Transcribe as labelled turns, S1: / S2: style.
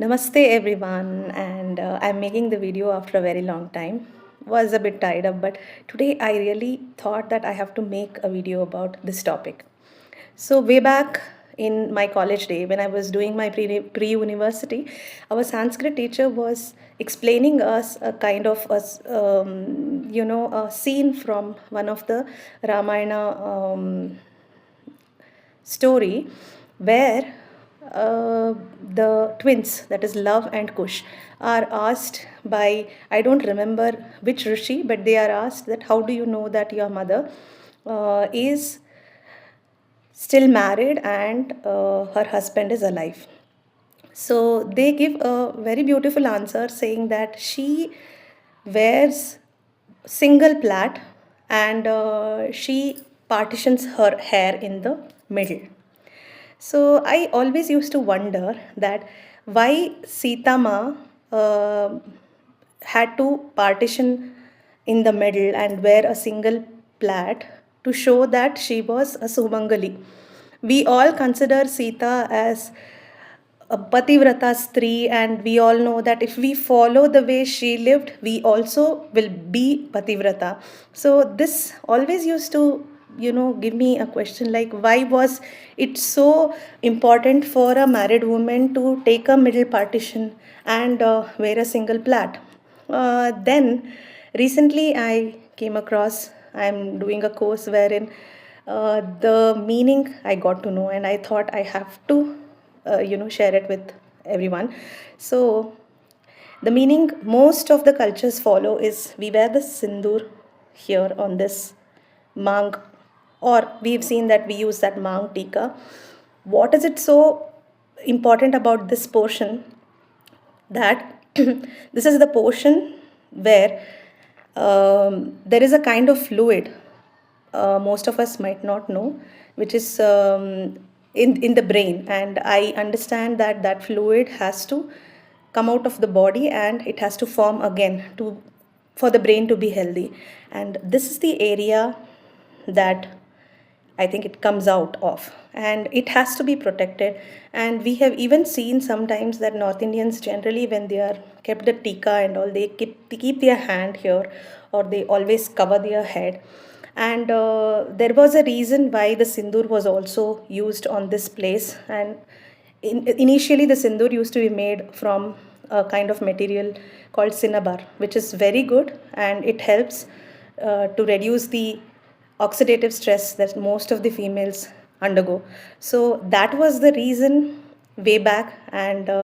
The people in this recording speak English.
S1: Namaste everyone, and I'm making the video after a very long time. Was a bit tied up, but today I really thought that I have to make a video about this topic. So way back in my college day, when I was doing my pre-university, our Sanskrit teacher was explaining us a kind of a scene from one of the Ramayana story where the twins, that is Love and Kush, are asked by, I don't remember which Rishi, but they are asked that how do you know that your mother is still married and her husband is alive. So they give a very beautiful answer saying that she wears single plait and she partitions her hair in the middle. So I always used to wonder that why Sita Ma uh, had to partition in the middle and wear a single plait to show that she was a Sumangali. We all consider Sita as a Pativrata Stri, and we all know that if we follow the way she lived, we also will be Pativrata. So, this always used to, give me a question like, why was it so important for a married woman to take a middle partition and wear a single plait? Then, recently I came across, I'm doing a course wherein the meaning I got to know, and I thought I have to share it with everyone. So the meaning most of the cultures follow is we wear the sindoor here on this mang, or we've seen that we use that mang tika. What is it so important about this portion that this is the portion where there is a kind of fluid most of us might not know, which is in the brain, and I understand that that fluid has to come out of the body and it has to form again to for the brain to be healthy, and this is the area that I think it comes out of, and it has to be protected. And we have even seen sometimes that North Indians generally, when they are kept the tika and all, they keep their hand here, or they always cover their head. And there was a reason why the sindoor was also used on this place. And initially, the sindoor used to be made from a kind of material called cinnabar, which is very good and it helps to reduce the oxidative stress that most of the females undergo. So that was the reason way back, and